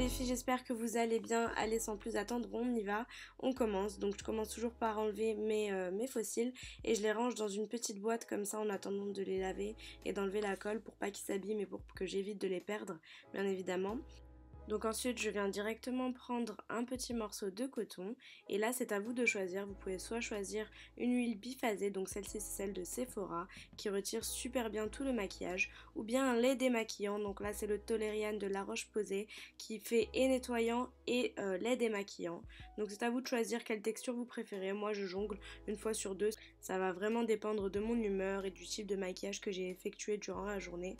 les filles, j'espère que vous allez bien. Allez, sans plus attendre, on y va, on commence. Donc je commence toujours par enlever mes fossiles et je les range dans une petite boîte comme ça en attendant de les laver et d'enlever la colle pour pas qu'ils s'abîment et pour que j'évite de les perdre, bien évidemment. Donc ensuite je viens directement prendre un petit morceau de coton et là c'est à vous de choisir, vous pouvez soit choisir une huile biphasée, donc celle-ci c'est celle de Sephora qui retire super bien tout le maquillage, ou bien un lait démaquillant, donc là c'est le Toleriane de La Roche-Posay qui fait et nettoyant et lait démaquillant. Donc c'est à vous de choisir quelle texture vous préférez, moi je jongle une fois sur deux, ça va vraiment dépendre de mon humeur et du type de maquillage que j'ai effectué durant la journée.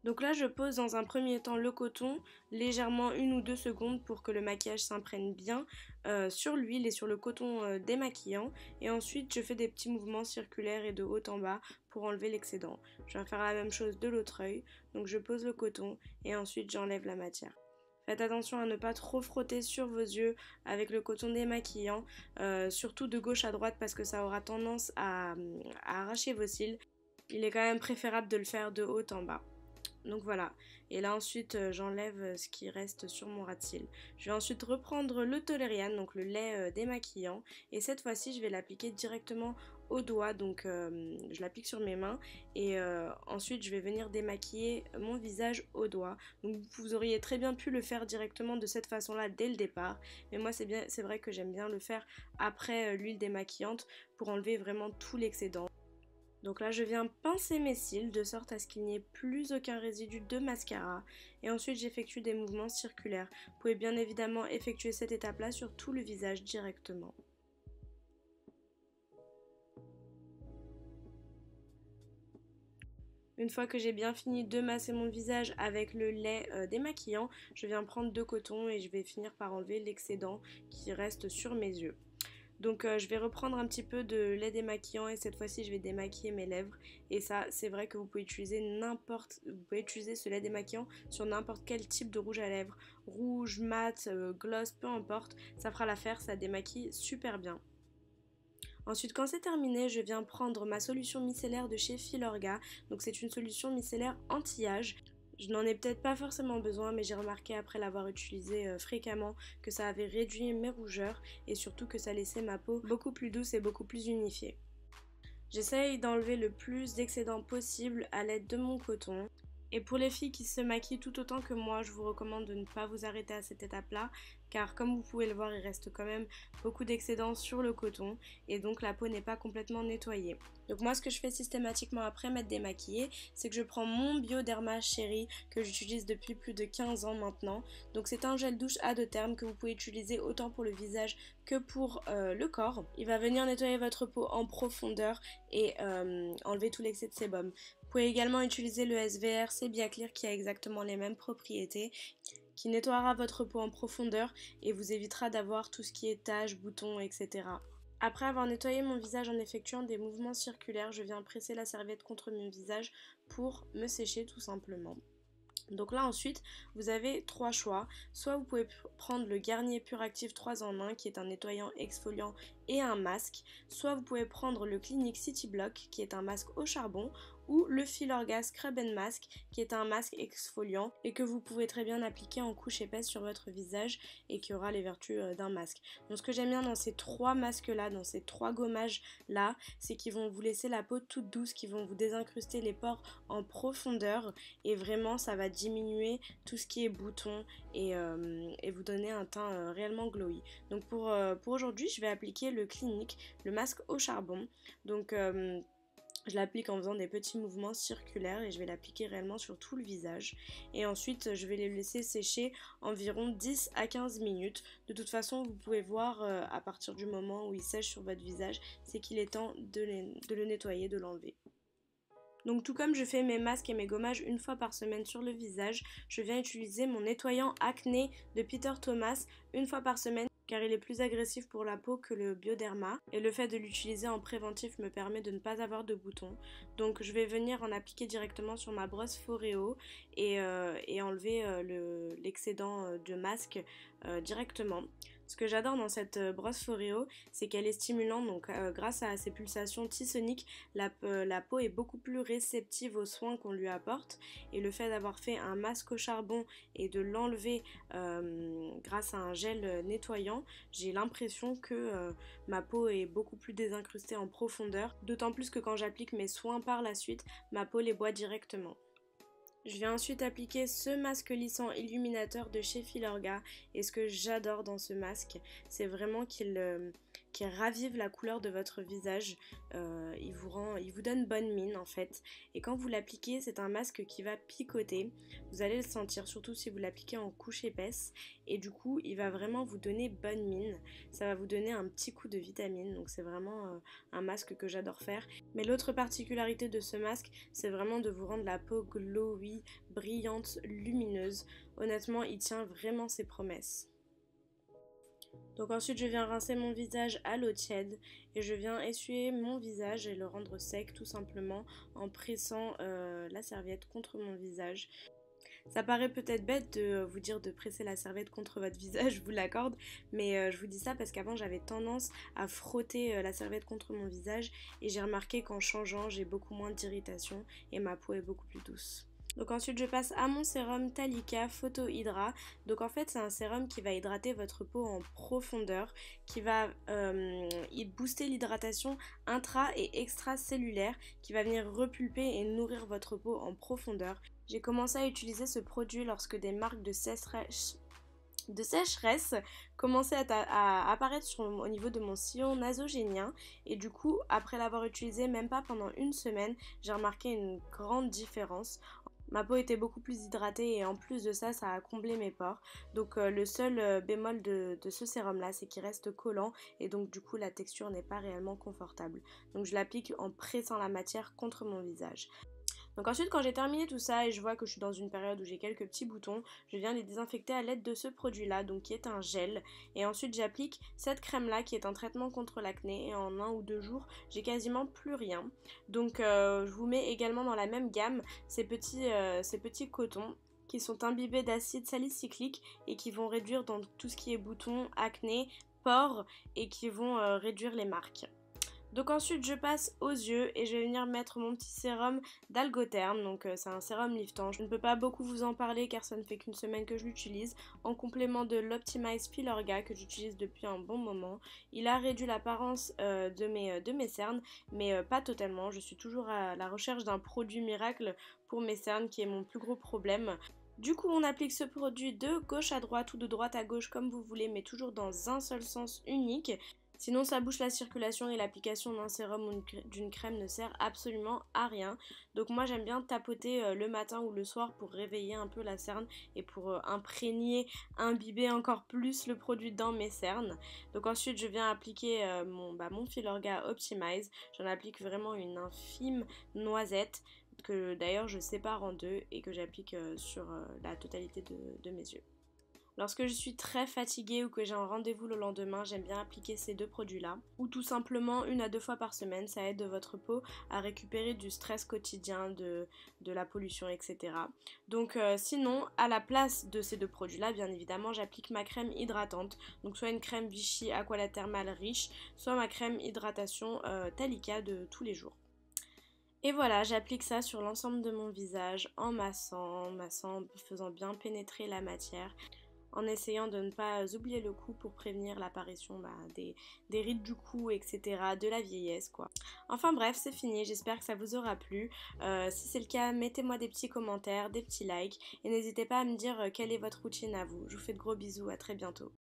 Donc là je pose dans un premier temps le coton légèrement 1 ou 2 secondes pour que le maquillage s'imprègne bien sur l'huile et sur le coton démaquillant, et ensuite je fais des petits mouvements circulaires et de haut en bas pour enlever l'excédent. Je vais faire la même chose de l'autre œil, donc je pose le coton et ensuite j'enlève la matière. Faites attention à ne pas trop frotter sur vos yeux avec le coton démaquillant, surtout de gauche à droite parce que ça aura tendance à arracher vos cils. Il est quand même préférable de le faire de haut en bas. Donc voilà, et là ensuite j'enlève ce qui reste sur mon ras de cils. Je vais ensuite reprendre le Toleriane, donc le lait démaquillant, et cette fois-ci je vais l'appliquer directement au doigt, donc je l'applique sur mes mains et ensuite je vais venir démaquiller mon visage au doigt. Donc vous auriez très bien pu le faire directement de cette façon-là dès le départ, mais moi c'est vrai que j'aime bien le faire après l'huile démaquillante pour enlever vraiment tout l'excédent. Donc là je viens pincer mes cils de sorte à ce qu'il n'y ait plus aucun résidu de mascara et ensuite j'effectue des mouvements circulaires. Vous pouvez bien évidemment effectuer cette étape là sur tout le visage directement. Une fois que j'ai bien fini de masser mon visage avec le lait démaquillant, je viens prendre de coton et je vais finir par enlever l'excédent qui reste sur mes yeux. Donc je vais reprendre un petit peu de lait démaquillant et cette fois-ci je vais démaquiller mes lèvres, et ça c'est vrai que vous pouvez utiliser ce lait démaquillant sur n'importe quel type de rouge à lèvres, rouge, mat, gloss, peu importe, ça fera l'affaire, ça démaquille super bien. Ensuite, quand c'est terminé, je viens prendre ma solution micellaire de chez Filorga. Donc c'est une solution micellaire anti-âge. Je n'en ai peut-être pas forcément besoin, mais j'ai remarqué après l'avoir utilisé fréquemment que ça avait réduit mes rougeurs et surtout que ça laissait ma peau beaucoup plus douce et beaucoup plus unifiée. J'essaye d'enlever le plus d'excédents possible à l'aide de mon coton. Et pour les filles qui se maquillent tout autant que moi, je vous recommande de ne pas vous arrêter à cette étape-là, car comme vous pouvez le voir, il reste quand même beaucoup d'excédents sur le coton et donc la peau n'est pas complètement nettoyée. Donc moi ce que je fais systématiquement après m'être démaquillée, c'est que je prends mon Bioderma Chéri que j'utilise depuis plus de 15 ans maintenant. Donc c'est un gel douche à 2 termes que vous pouvez utiliser autant pour le visage que pour le corps. Il va venir nettoyer votre peau en profondeur et enlever tout l'excès de sébum. Vous pouvez également utiliser le SVR Clear qui a exactement les mêmes propriétés, qui nettoiera votre peau en profondeur et vous évitera d'avoir tout ce qui est taches, boutons, etc. Après avoir nettoyé mon visage en effectuant des mouvements circulaires, je viens presser la serviette contre mon visage pour me sécher tout simplement. Donc là ensuite vous avez 3 choix, soit vous pouvez prendre le Garnier Pur Active 3 en 1 qui est un nettoyant exfoliant et un masque, soit vous pouvez prendre le Clinique City Block qui est un masque au charbon, ou le Filorga Scrub and Mask qui est un masque exfoliant et que vous pouvez très bien appliquer en couche épaisse sur votre visage et qui aura les vertus d'un masque. Donc ce que j'aime bien dans ces 3 masques là, dans ces 3 gommages là, c'est qu'ils vont vous laisser la peau toute douce, qu'ils vont vous désincruster les pores en profondeur et vraiment ça va diminuer tout ce qui est boutons et vous donner un teint réellement glowy. Donc pour aujourd'hui je vais appliquer le Clinique, le masque au charbon. Donc je l'applique en faisant des petits mouvements circulaires et je vais l'appliquer réellement sur tout le visage. Et ensuite, je vais les laisser sécher environ 10 à 15 minutes. De toute façon, vous pouvez voir à partir du moment où il sèche sur votre visage, c'est qu'il est temps de le nettoyer, de l'enlever. Donc tout comme je fais mes masques et mes gommages une fois par semaine sur le visage, je viens utiliser mon nettoyant acné de Peter Thomas une fois par semaine, car il est plus agressif pour la peau que le Bioderma et le fait de l'utiliser en préventif me permet de ne pas avoir de boutons. Donc je vais venir en appliquer directement sur ma brosse Foreo et enlever l'excédent de masque directement. Ce que j'adore dans cette brosse Foreo, c'est qu'elle est stimulante, donc grâce à ses pulsations T-soniques, la peau est beaucoup plus réceptive aux soins qu'on lui apporte, et le fait d'avoir fait un masque au charbon et de l'enlever grâce à un gel nettoyant, j'ai l'impression que ma peau est beaucoup plus désincrustée en profondeur, d'autant plus que quand j'applique mes soins par la suite, ma peau les boit directement. Je vais ensuite appliquer ce masque lissant illuminateur de chez Filorga, et ce que j'adore dans ce masque, c'est vraiment qu'il ravive la couleur de votre visage. Il vous donne bonne mine en fait, et quand vous l'appliquez, c'est un masque qui va picoter. Vous allez le sentir, surtout si vous l'appliquez en couche épaisse, et du coup il va vraiment vous donner bonne mine. Ça va vous donner un petit coup de vitamine, donc c'est vraiment un masque que j'adore faire. Mais l'autre particularité de ce masque, c'est vraiment de vous rendre la peau glowy, brillante, lumineuse. Honnêtement, il tient vraiment ses promesses. Donc ensuite, je viens rincer mon visage à l'eau tiède et je viens essuyer mon visage et le rendre sec tout simplement en pressant la serviette contre mon visage. Ça paraît peut-être bête de vous dire de presser la serviette contre votre visage, je vous l'accorde, mais je vous dis ça parce qu'avant j'avais tendance à frotter la serviette contre mon visage et j'ai remarqué qu'en changeant j'ai beaucoup moins d'irritation et ma peau est beaucoup plus douce. Donc ensuite je passe à mon sérum Talika Photo Hydra. Donc en fait c'est un sérum qui va hydrater votre peau en profondeur, qui va booster l'hydratation intra et extracellulaire, qui va venir repulper et nourrir votre peau en profondeur. J'ai commencé à utiliser ce produit lorsque des marques de sécheresse commençaient à apparaître au niveau de mon sillon nasogénien, et du coup après l'avoir utilisé même pas pendant une semaine, j'ai remarqué une grande différence. Ma peau était beaucoup plus hydratée et en plus de ça, ça a comblé mes pores. Donc le seul bémol de ce sérum là, c'est qu'il reste collant et donc du coup la texture n'est pas réellement confortable. Donc je l'applique en pressant la matière contre mon visage. Donc ensuite quand j'ai terminé tout ça et je vois que je suis dans une période où j'ai quelques petits boutons, je viens les désinfecter à l'aide de ce produit là, donc qui est un gel, et ensuite j'applique cette crème là qui est un traitement contre l'acné, et en 1 ou 2 jours j'ai quasiment plus rien. Donc je vous mets également dans la même gamme ces petits cotons qui sont imbibés d'acide salicylique et qui vont réduire dans tout ce qui est boutons, acné, pores, et qui vont réduire les marques. Donc ensuite je passe aux yeux et je vais venir mettre mon petit sérum d'Algotherm, donc c'est un sérum liftant. Je ne peux pas beaucoup vous en parler car ça ne fait qu'une semaine que je l'utilise, en complément de l'Optimize Filorga que j'utilise depuis un bon moment. Il a réduit l'apparence de mes cernes, mais pas totalement. Je suis toujours à la recherche d'un produit miracle pour mes cernes qui est mon plus gros problème. Du coup on applique ce produit de gauche à droite ou de droite à gauche comme vous voulez, mais toujours dans un seul sens unique. Sinon ça bouche la circulation et l'application d'un sérum ou d'une crème ne sert absolument à rien. Donc moi j'aime bien tapoter le matin ou le soir pour réveiller un peu la cerne et pour imprégner, imbiber encore plus le produit dans mes cernes. Donc ensuite je viens appliquer mon Filorga Optimize. J'en applique vraiment une infime noisette que d'ailleurs je sépare en deux et que j'applique sur la totalité de mes yeux. Lorsque je suis très fatiguée ou que j'ai un rendez-vous le lendemain, j'aime bien appliquer ces deux produits-là. Ou tout simplement 1 à 2 fois par semaine, ça aide votre peau à récupérer du stress quotidien, de la pollution, etc. Donc sinon, à la place de ces deux produits-là, bien évidemment, j'applique ma crème hydratante. Donc soit une crème Vichy Aqua Thermale riche, soit ma crème hydratation Talika de tous les jours. Et voilà, j'applique ça sur l'ensemble de mon visage en massant, faisant bien pénétrer la matière, en essayant de ne pas oublier le cou pour prévenir l'apparition des rides du cou, etc., de la vieillesse, quoi. Enfin bref, c'est fini, j'espère que ça vous aura plu. Si c'est le cas, mettez-moi des petits commentaires, des petits likes, et n'hésitez pas à me dire quelle est votre routine à vous. Je vous fais de gros bisous, à très bientôt.